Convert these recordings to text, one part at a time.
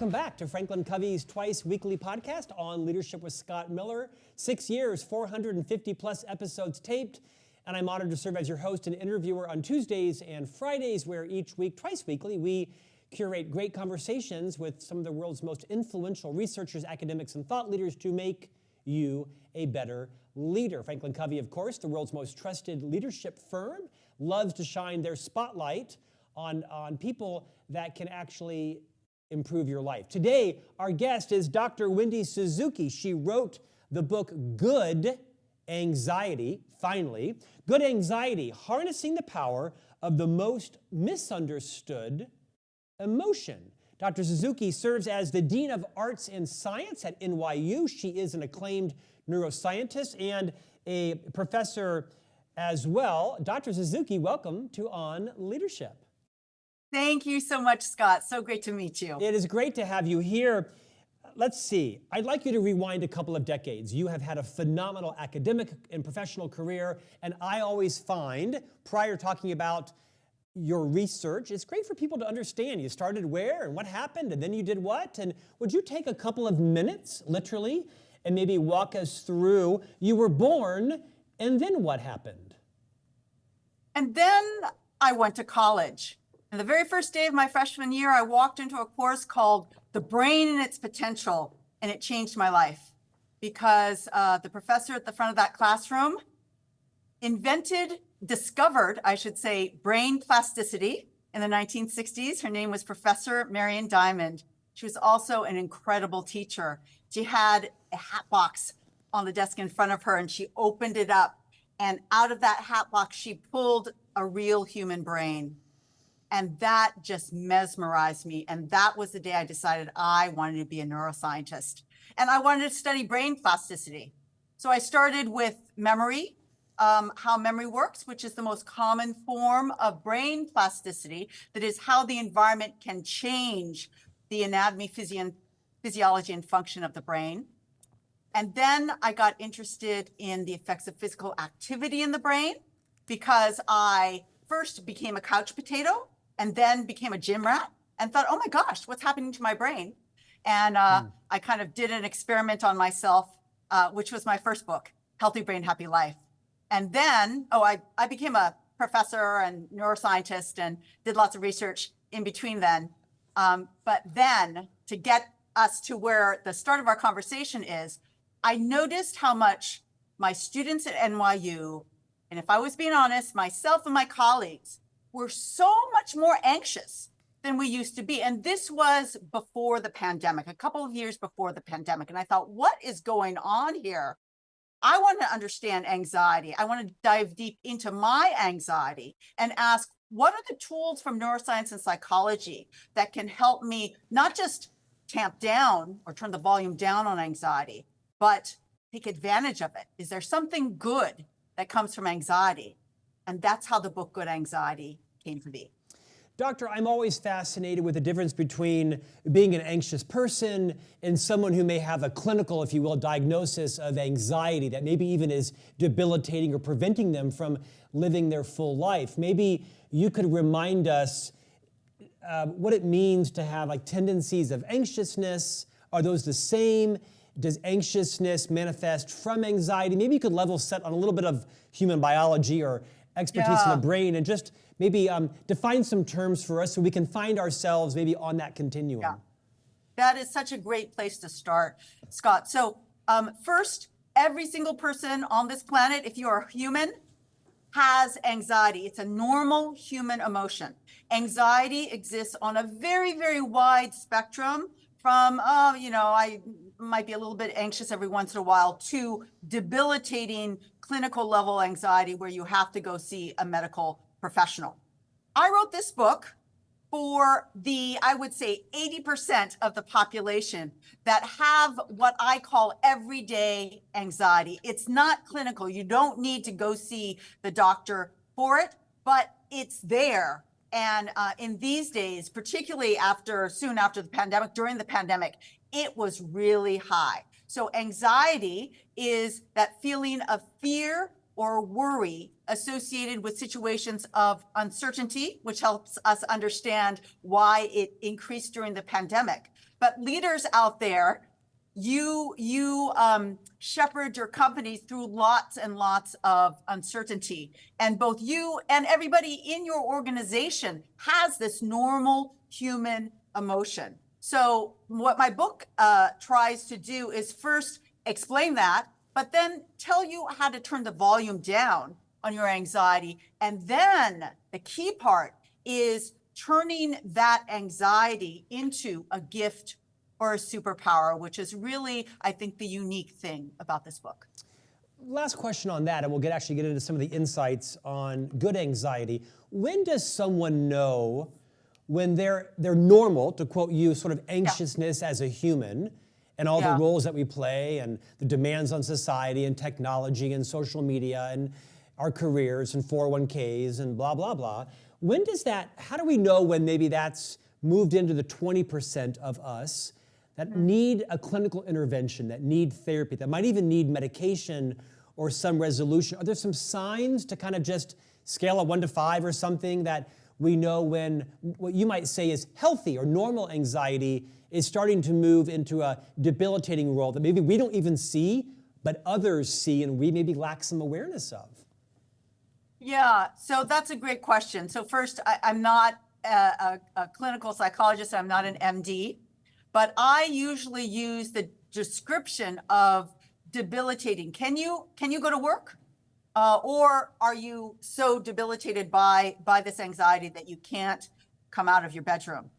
Welcome back to FranklinCovey's twice weekly podcast on leadership with Scott Miller. 6 years, 450 plus episodes taped, and I'm honored to serve as your host and interviewer on Tuesdays and Fridays, where each week, twice weekly, we curate great conversations with some of the world's most influential researchers, academics, and thought leaders to make you a better leader. FranklinCovey, of course, the world's most trusted leadership firm, loves to shine their spotlight on people that can actually improve your life. Today, our guest is Dr. Wendy Suzuki. She wrote the book Good Anxiety, finally. Good Anxiety, Harnessing the Power of the Most Misunderstood Emotion. Dr. Suzuki serves as the Dean of Arts and Science at NYU. She is an acclaimed neuroscientist and a professor as well. Dr. Suzuki, welcome to On Leadership. Thank you so much, Scott. So great to meet you. It is great to have you here. Let's see. I'd like you to rewind a couple of decades. You have had a phenomenal academic and professional career, and I always find, prior to talking about your research, it's great for people to understand. You started where and what happened, and then you did what? And would you take a couple of minutes, literally, and maybe walk us through, you were born, and then what happened? And then I went to college. And the very first day of my freshman year, I walked into a course called The Brain and Its Potential, and it changed my life because the professor at the front of that classroom discovered, I should say, brain plasticity in the 1960s. Her name was Professor Marion Diamond. She was also an incredible teacher. She had a hat box on the desk in front of her, and she opened it up. And out of that hat box, she pulled a real human brain. And that just mesmerized me. And that was the day I decided I wanted to be a neuroscientist. And I wanted to study brain plasticity. So I started with memory, how memory works, which is the most common form of brain plasticity. That is how the environment can change the anatomy, physiology, and function of the brain. And then I got interested in the effects of physical activity in the brain because I first became a couch potato and then became a gym rat and thought, oh my gosh, what's happening to my brain? And I kind of did an experiment on myself, which was my first book, Healthy Brain, Happy Life. And then, I became a professor and neuroscientist and did lots of research in between then. But then to get us to where the start of our conversation is, I noticed how much my students at NYU, and if I was being honest, myself and my colleagues, were so much more anxious than we used to be. And this was before the pandemic, a couple of years before the pandemic. And I thought, what is going on here? I want to understand anxiety. I want to dive deep into my anxiety and ask, what are the tools from neuroscience and psychology that can help me not just tamp down or turn the volume down on anxiety, but take advantage of it? Is there something good that comes from anxiety? And that's how the book Good Anxiety came to be. Doctor, I'm always fascinated with the difference between being an anxious person and someone who may have a clinical, if you will, diagnosis of anxiety that maybe even is debilitating or preventing them from living their full life. Maybe you could remind us what it means to have like tendencies of anxiousness. Are those the same? Does anxiousness manifest from anxiety? Maybe you could level set on a little bit of human biology or expertise in the brain and just maybe define some terms for us so we can find ourselves maybe on that continuum. Yeah. That is such a great place to start, Scott. So first, every single person on this planet, if you are human, has anxiety. It's a normal human emotion. Anxiety exists on a very, very wide spectrum from, I might be a little bit anxious every once in a while, to debilitating clinical level anxiety where you have to go see a medical professional. I wrote this book for I would say 80% of the population that have what I call everyday anxiety. It's not clinical. You don't need to go see the doctor for it, but it's there. And in these days, particularly soon after the pandemic, during the pandemic, it was really high. So anxiety is that feeling of fear or worry associated with situations of uncertainty, which helps us understand why it increased during the pandemic. But leaders out there, you shepherd your company through lots and lots of uncertainty. And both you and everybody in your organization has this normal human emotion. So what my book tries to do is first explain that, but then tell you how to turn the volume down on your anxiety. And then the key part is turning that anxiety into a gift or a superpower, which is really, I think, the unique thing about this book. Last question on that, and we'll actually get into some of the insights on good anxiety. When does someone know when they're normal, to quote you, sort of anxiousness as a human, and all the roles that we play and the demands on society and technology and social media and our careers and 401ks and blah, blah, blah. When does that, how do we know when maybe that's moved into the 20% of us that need a clinical intervention, that need therapy, that might even need medication or some resolution? Are there some signs to kind of just scale a 1 to 5 or something that we know when what you might say is healthy or normal anxiety is starting to move into a debilitating role that maybe we don't even see, but others see and we maybe lack some awareness of? Yeah, so that's a great question. So first, I'm not a clinical psychologist, I'm not an MD, but I usually use the description of debilitating. Can you go to work? Or are you so debilitated by this anxiety that you can't come out of your bedroom?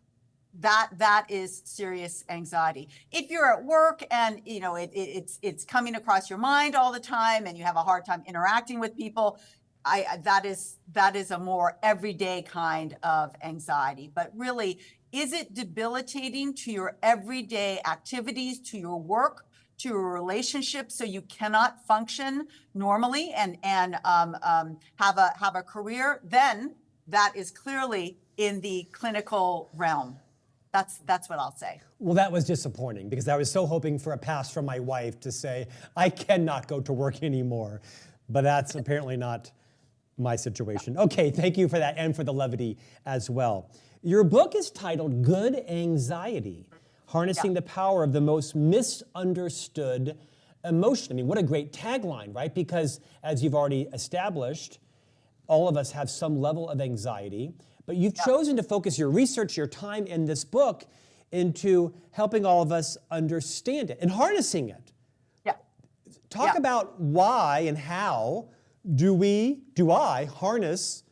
That is serious anxiety. If you're at work and it's coming across your mind all the time and you have a hard time interacting with people, that is a more everyday kind of anxiety. But really, is it debilitating to your everyday activities, to your work, to your relationships, so you cannot function normally and have a career? Then that is clearly in the clinical realm. That's what I'll say. Well, that was disappointing because I was so hoping for a pass from my wife to say, I cannot go to work anymore. But that's apparently not my situation. Okay, thank you for that and for the levity as well. Your book is titled Good Anxiety, Harnessing the Power of the Most Misunderstood Emotion. I mean, what a great tagline, right? Because as you've already established, all of us have some level of anxiety, but you've chosen to focus your research, your time in this book into helping all of us understand it and harnessing it. Yeah. Talk about why and how do I harness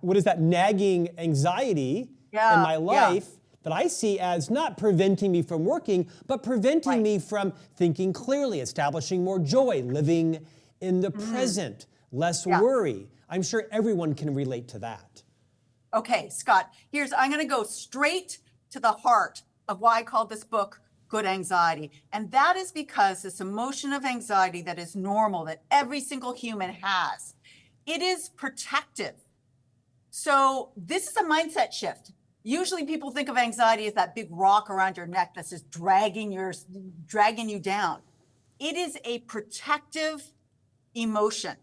what is that nagging anxiety in my life that I see as not preventing me from working, but preventing me from thinking clearly, establishing more joy, living in the present, less worry. I'm sure everyone can relate to that. Okay, Scott, I'm going to go straight to the heart of why I called this book Good Anxiety. And that is because this emotion of anxiety that is normal, that every single human has, it is protective. So this is a mindset shift. Usually people think of anxiety as that big rock around your neck that's just dragging you down. It is a protective emotion.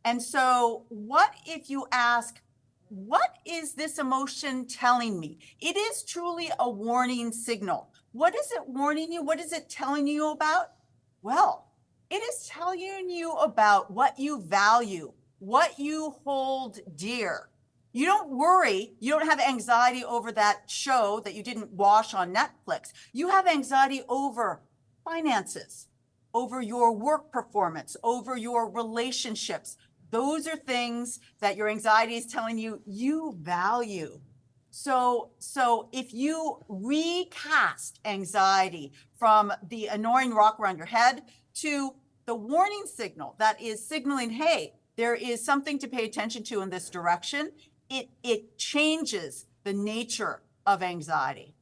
And so what if you ask, what is this emotion telling me? It is truly a warning signal. What is it warning you? What is it telling you about? Well, it is telling you about what you value, what you hold dear. You don't worry, you don't have anxiety over that show that you didn't watch on Netflix. You have anxiety over finances, over your work performance, over your relationships. Those are things that your anxiety is telling you you value. So if you recast anxiety from the annoying rock around your head to the warning signal that is signaling, hey, there is something to pay attention to in this direction, it changes the nature of anxiety.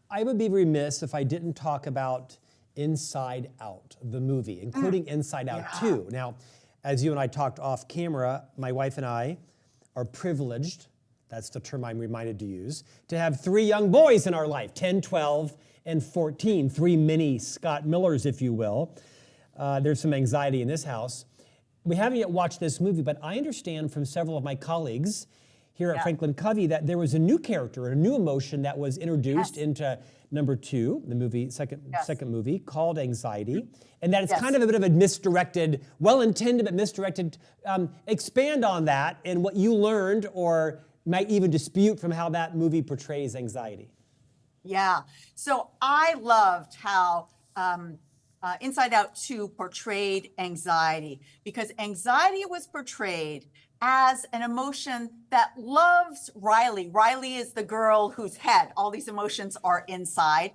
I would be remiss if I didn't talk about Inside Out, the movie, including Inside Out 2. Now, as you and I talked off camera, my wife and I are privileged, that's the term I'm reminded to use, to have 3 young boys in our life, 10, 12, and 14, 3 mini Scott Millers, if you will. There's some anxiety in this house. We haven't yet watched this movie, but I understand from several of my colleagues here at FranklinCovey that there was a new character, a new emotion that was introduced into number 2, the movie, second movie, called anxiety, and that it's kind of a bit of a misdirected, well-intended but misdirected. Expand on that and what you learned or might even dispute from how that movie portrays anxiety. Yeah, so I loved how Inside Out 2 portrayed anxiety, because anxiety was portrayed as an emotion that loves Riley. Riley is the girl whose head all these emotions are inside.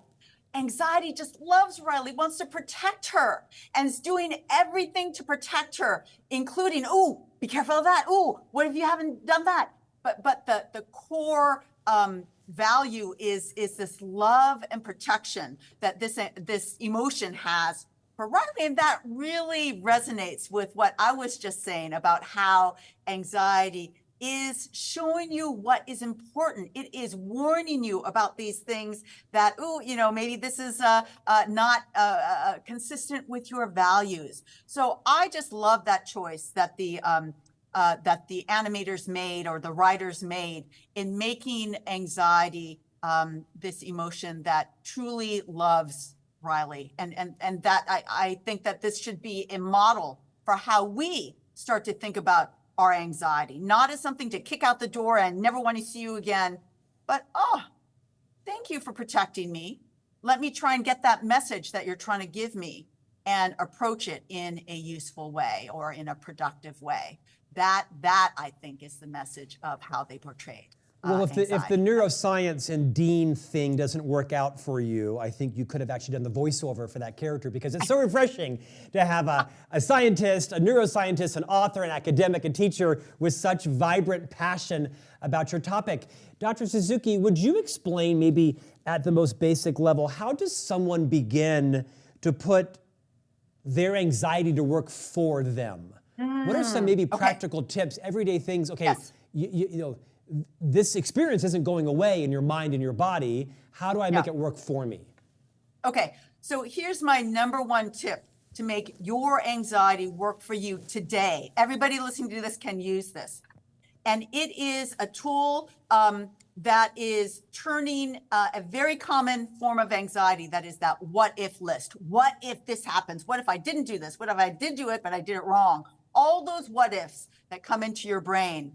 Anxiety just loves Riley, wants to protect her, and is doing everything to protect her, including, ooh, be careful of that. Ooh, what if you haven't done that? But the core value is this love and protection that this emotion has for Riley, and that really resonates with what I was just saying about how anxiety is showing you what is important. It is warning you about these things that, oh, maybe this is not consistent with your values. So I just love that choice that the animators made or the writers made in making anxiety this emotion that truly loves Riley. And that I think that this should be a model for how we start to think about our anxiety, not as something to kick out the door and never want to see you again, but, oh, thank you for protecting me. Let me try and get that message that you're trying to give me and approach it in a useful way or in a productive way. That I think is the message of how they portrayed well, if the anxiety. neuroscience and Dean thing doesn't work out for you, I think you could have actually done the voiceover for that character, because it's so refreshing to have a scientist, a neuroscientist, an author, an academic, a teacher with such vibrant passion about your topic. Dr. Suzuki, would you explain maybe at the most basic level, how does someone begin to put their anxiety to work for them? What are some maybe practical tips, everyday things? Okay, you know, this experience isn't going away in your mind and your body. How do I make it work for me? Okay, so here's my number one tip to make your anxiety work for you today. Everybody listening to this can use this. And it is a tool that is turning a very common form of anxiety, that is that what if list. What if this happens? What if I didn't do this? What if I did do it, but I did it wrong? All those what ifs that come into your brain.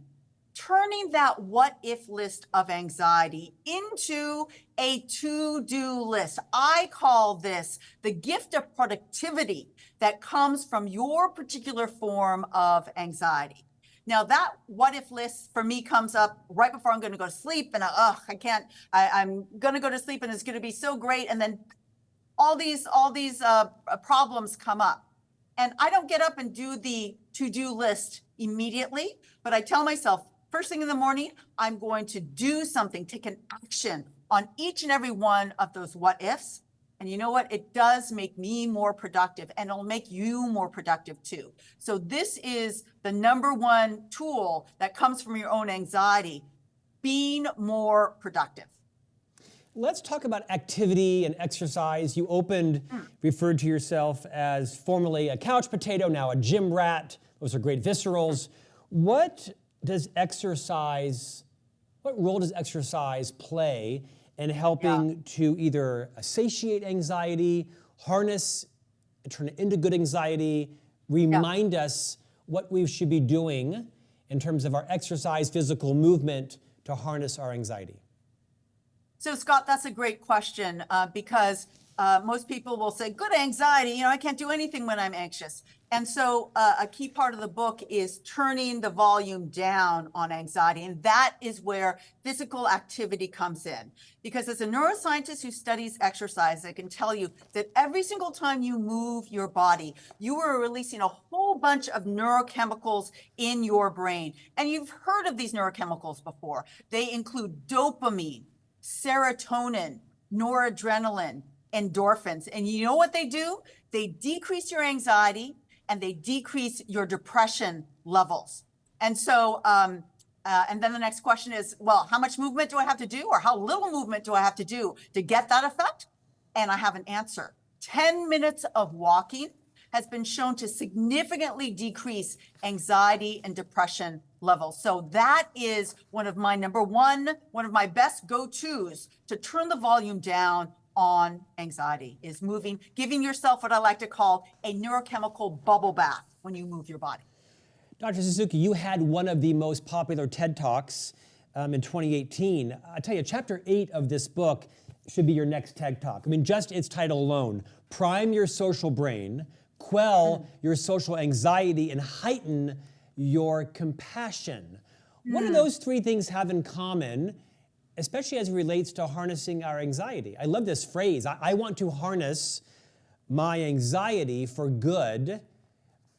Turning that what if list of anxiety into a to-do list. I call this the gift of productivity that comes from your particular form of anxiety. Now that what if list for me comes up right before I'm going to go to sleep, and I'm going to go to sleep and it's going to be so great, and then all these problems come up. And I don't get up and do the to-do list immediately, but I tell myself, first thing in the morning, I'm going to do something, take an action on each and every one of those what ifs. And you know what? It does make me more productive, and it'll make you more productive too. So this is the number one tool that comes from your own anxiety, being more productive. Let's talk about activity and exercise. You referred to yourself as formerly a couch potato, now a gym rat. Those are great viscerals. What role does exercise play in helping to either satiate anxiety, harness, turn it into good anxiety, remind us what we should be doing in terms of our exercise, physical movement to harness our anxiety? So Scott, that's a great question because most people will say, good anxiety, I can't do anything when I'm anxious. And so a key part of the book is turning the volume down on anxiety. And that is where physical activity comes in. Because as a neuroscientist who studies exercise, I can tell you that every single time you move your body, you are releasing a whole bunch of neurochemicals in your brain. And you've heard of these neurochemicals before. They include dopamine, serotonin, noradrenaline, endorphins. And you know what they do? They decrease your anxiety and they decrease your depression levels. And so, and then the next question is, well, how much movement do I have to do, or how little movement do I have to do to get that effect? And I have an answer. 10 minutes of walking has been shown to significantly decrease anxiety and depression levels. So that is one of my best go-tos to turn the volume down on anxiety, is giving yourself what I like to call a neurochemical bubble bath when you move your body. Dr. Suzuki, you had one of the most popular TED Talks in 2018. I tell you, chapter 8 of this book should be your next TED Talk. I mean, just its title alone, Prime Your Social Brain, Quell Your Social Anxiety, and Heighten Your Compassion. What do those three things have in common, especially as it relates to harnessing our anxiety? I love this phrase, I want to harness my anxiety for good.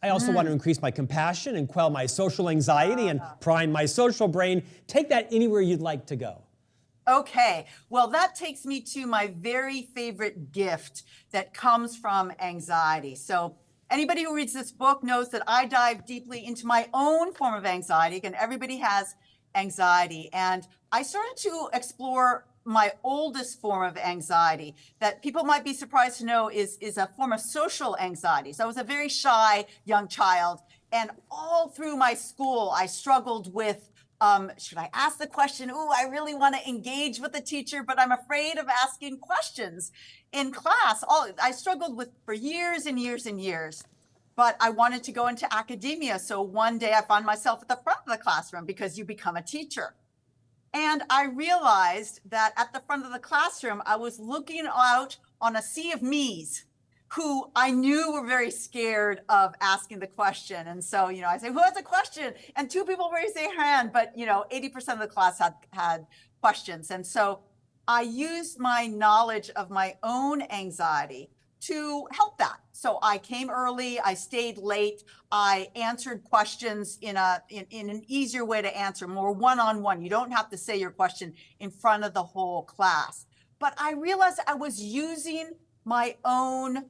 I also want to increase my compassion and quell my social anxiety and prime my social brain. Take that anywhere you'd like to go. Okay, well, that takes me to my very favorite gift that comes from anxiety. So anybody who reads this book knows that I dive deeply into my own form of anxiety. Again, everybody has anxiety. And I started to explore my oldest form of anxiety that people might be surprised to know is a form of social anxiety. So I was a very shy young child, and all through my school, I struggled with, should I ask the question? Ooh, I really want to engage with the teacher, but I'm afraid of asking questions in class. I struggled with for years and years and years, but I wanted to go into academia. So one day I found myself at the front of the classroom because you become a teacher. And I realized that at the front of the classroom, I was looking out on a sea of me's who I knew were very scared of asking the question. And so, I say, who has a question? And 2 people raised their hand, but 80% of the class had questions. And so I used my knowledge of my own anxiety to help that. So I came early, I stayed late, I answered questions in an easier way to answer, more one-on-one. You don't have to say your question in front of the whole class. But I realized I was using my own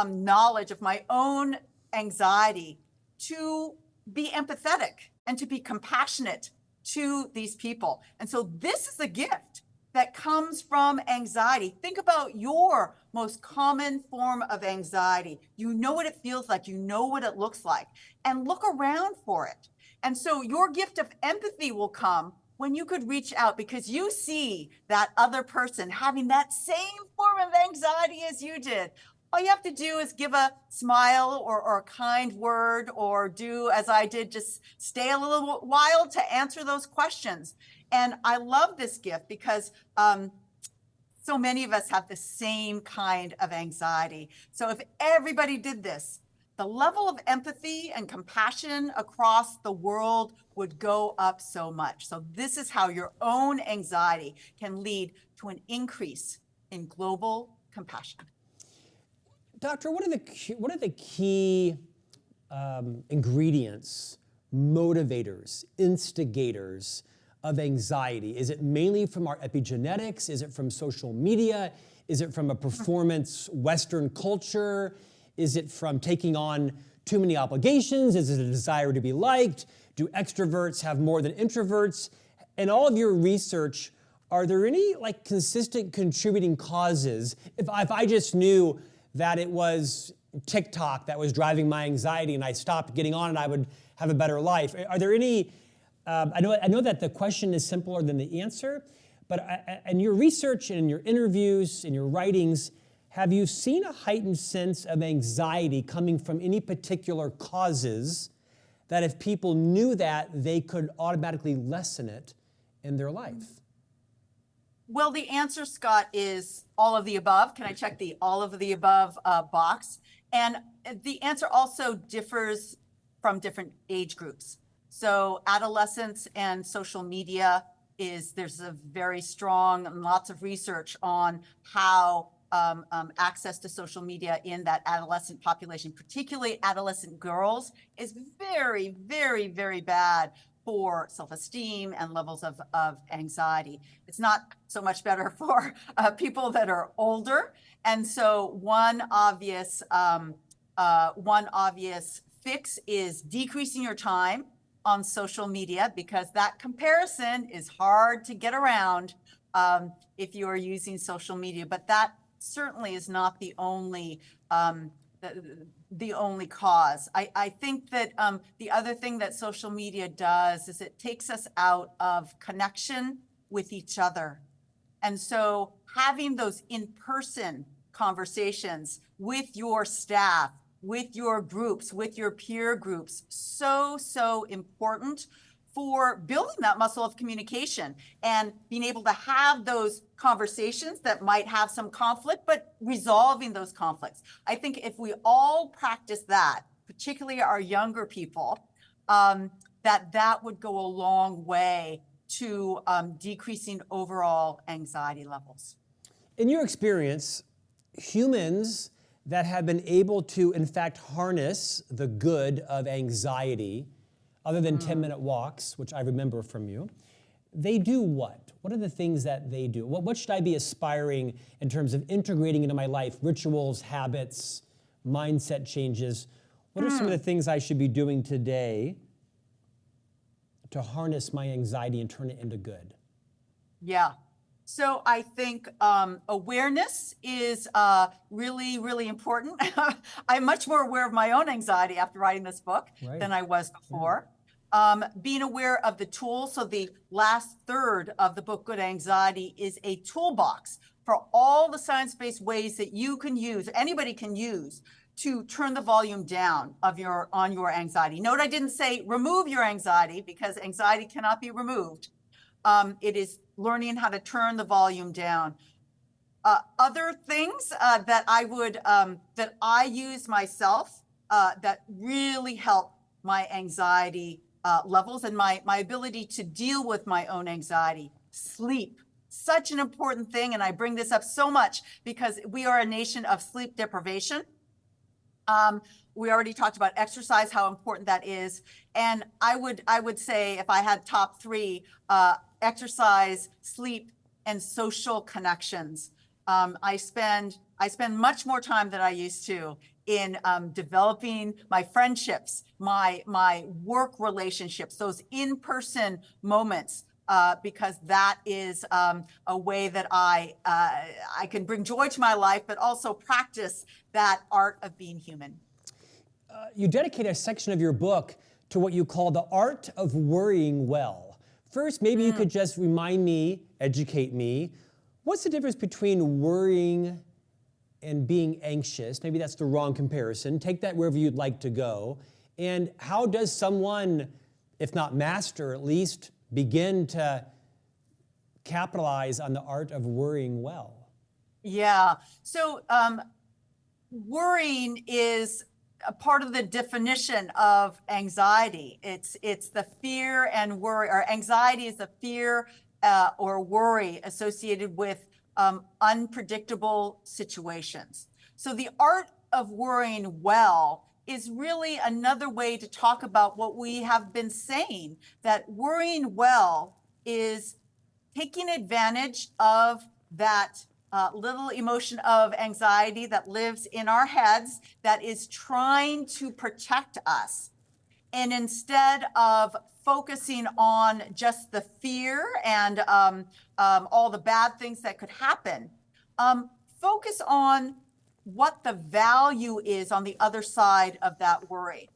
knowledge of my own anxiety to be empathetic and to be compassionate to these people. And so this is a gift that comes from anxiety. Think about your most common form of anxiety. You know what it feels like, you know what it looks like, and look around for it. And so your gift of empathy will come when you could reach out because you see that other person having that same form of anxiety as you did. All you have to do is give a smile or a kind word, or do as I did, just stay a little while to answer those questions. And I love this gift because so many of us have the same kind of anxiety. So if everybody did this, the level of empathy and compassion across the world would go up so much. So this is how your own anxiety can lead to an increase in global compassion. Doctor, what are the key ingredients, motivators, instigators of anxiety? Is it mainly from our epigenetics? Is it from social media? Is it from a performance Western culture? Is it from taking on too many obligations? Is it a desire to be liked? Do extroverts have more than introverts? In all of your research, are there any consistent contributing causes? If I just knew that it was TikTok that was driving my anxiety and I stopped getting on it, I would have a better life. Are there any, I know that the question is simpler than the answer, but in your research and in your interviews, in your writings, have you seen a heightened sense of anxiety coming from any particular causes that if people knew that, they could automatically lessen it in their life? Well, the answer, Scott, is all of the above. Can I check the all of the above box? And the answer also differs from different age groups. So adolescence and social media there's a very strong and lots of research on how access to social media in that adolescent population, particularly adolescent girls, is very, very, very bad for self-esteem and levels of anxiety. It's not so much better for people that are older. And so one obvious fix is decreasing your time on social media, because that comparison is hard to get around if you are using social media. But that certainly is not the only the only cause. I think that the other thing that social media does is it takes us out of connection with each other. And so having those in-person conversations with your staff, with your groups, with your peer groups, so important for building that muscle of communication and being able to have those conversations that might have some conflict, but resolving those conflicts. I think if we all practice that, particularly our younger people, that would go a long way to decreasing overall anxiety levels. In your experience, humans that have been able to, in fact, harness the good of anxiety, other than 10-minute walks, which I remember from you, they do what? What are the things that they do? What should I be aspiring in terms of integrating into my life? Rituals, habits, mindset changes. What are some of the things I should be doing today to harness my anxiety and turn it into good? Yeah. So I think awareness is really important. I'm much more aware of my own anxiety after writing this book than I was before. Being aware of the tools. So the last third of the book, Good Anxiety, is a toolbox for all the science-based ways that you can use, anybody can use, to turn the volume down on your anxiety. Note I didn't say remove your anxiety, because anxiety cannot be removed. It is learning how to turn the volume down. Other things that I use myself that really help my anxiety levels and my ability to deal with my own anxiety. Sleep, such an important thing, and I bring this up so much because we are a nation of sleep deprivation. We already talked about exercise, how important that is. And I would say, if I had top three, exercise, sleep, and social connections. I spend much more time than I used to in developing my friendships, my work relationships, those in-person moments, because that is a way that I can bring joy to my life, but also practice that art of being human. You dedicate a section of your book to what you call the art of worrying well. First, maybe you could just remind me, educate me, what's the difference between worrying and being anxious? Maybe that's the wrong comparison. Take that wherever you'd like to go. And how does someone, if not master, at least begin to capitalize on the art of worrying well? Yeah. So worrying is a part of the definition of anxiety. It's the fear and worry, or anxiety is the fear or worry associated with unpredictable situations. So the art of worrying well is really another way to talk about what we have been saying, that worrying well is taking advantage of that little emotion of anxiety that lives in our heads that is trying to protect us. And instead of focusing on just the fear and all the bad things that could happen, focus on what the value is on the other side of that worry.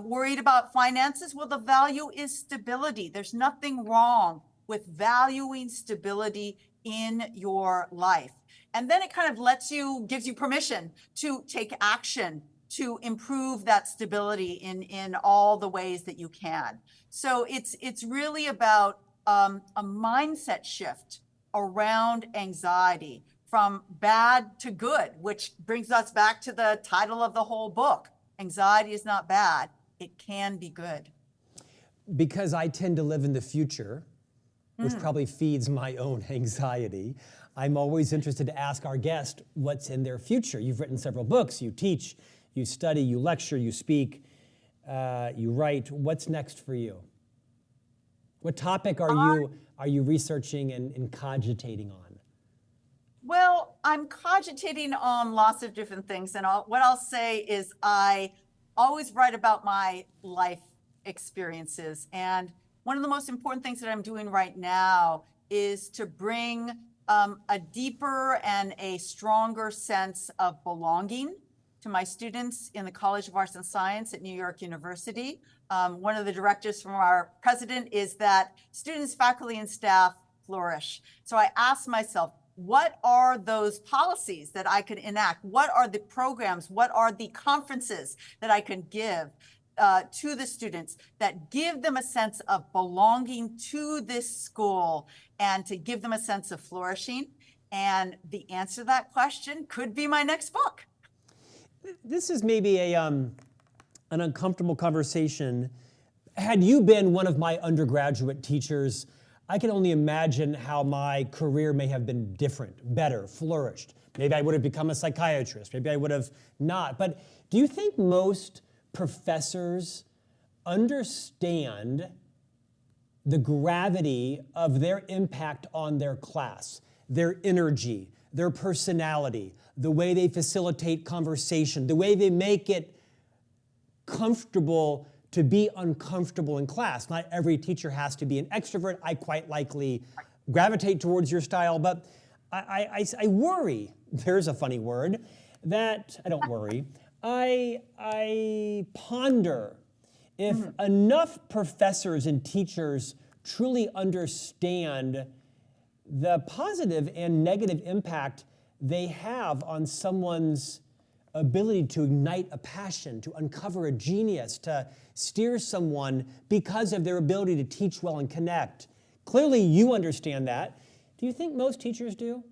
Worried about finances? Well, the value is stability. There's nothing wrong with valuing stability in your life. And then it kind of gives you permission to take action to improve that stability in all the ways that you can. So it's really about a mindset shift around anxiety from bad to good, which brings us back to the title of the whole book. Anxiety is not bad. It can be good. Because I tend to live in the future, which probably feeds my own anxiety, I'm always interested to ask our guest what's in their future. You've written several books, you teach, you study, you lecture, you speak, you write. What's next for you? What topic are you researching and cogitating on? Well, I'm cogitating on lots of different things. And what I'll say is I always write about my life experiences. And one of the most important things that I'm doing right now is to bring a deeper and a stronger sense of belonging to my students in the College of Arts and Science at New York University. One of the directives from our president is that students, faculty, and staff flourish. So I asked myself, what are those policies that I could enact? What are the programs? What are the conferences that I can give to the students that give them a sense of belonging to this school and to give them a sense of flourishing? And the answer to that question could be my next book. This is maybe an uncomfortable conversation. Had you been one of my undergraduate teachers, I can only imagine how my career may have been different, better, flourished. Maybe I would have become a psychiatrist. Maybe I would have not. But do you think most professors understand the gravity of their impact on their class, their energy, their personality, the way they facilitate conversation, the way they make it comfortable to be uncomfortable in class? Not every teacher has to be an extrovert. I quite likely gravitate towards your style, but I worry, there's a funny word, that, I don't worry, I ponder if enough professors and teachers truly understand the positive and negative impact they have on someone's ability to ignite a passion, to uncover a genius, to steer someone because of their ability to teach well and connect. Clearly, you understand that. Do you think most teachers do?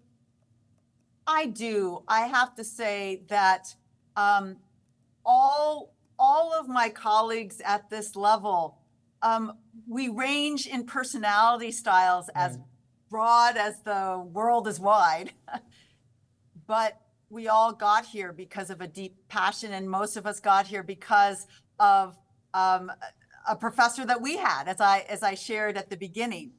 I do. I have to say that all of my colleagues at this level, we range in personality styles as broad as the world is wide, but we all got here because of a deep passion, and most of us got here because of a professor that we had, as I shared at the beginning.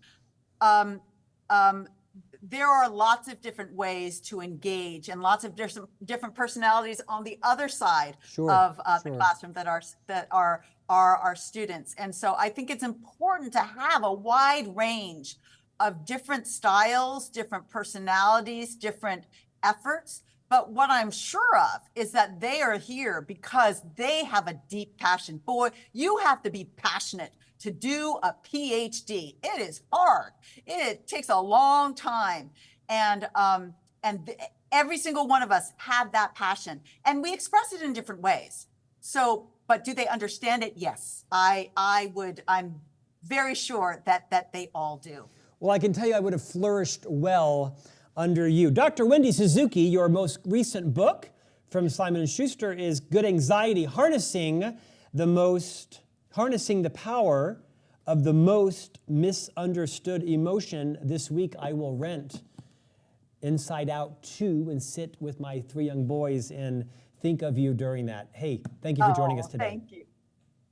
There are lots of different ways to engage and lots of different personalities on the other side of the classroom that are our students. And so I think it's important to have a wide range of different styles, different personalities, different efforts. But what I'm sure of is that they are here because they have a deep passion. Boy, you have to be passionate to do a PhD. It is hard. It takes a long time. And every single one of us have that passion. And we express it in different ways. So, but do they understand it? Yes. I'm very sure that they all do. Well, I can tell you I would have flourished well under you. Dr. Wendy Suzuki, your most recent book from Simon & Schuster is Good Anxiety, Harnessing the Power of the Most Misunderstood Emotion. This week I will rent Inside Out 2 and sit with my 3 young boys and think of you during that. Hey, thank you for joining us today. Thank you.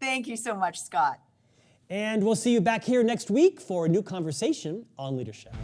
Thank you so much, Scott. And we'll see you back here next week for a new conversation on leadership.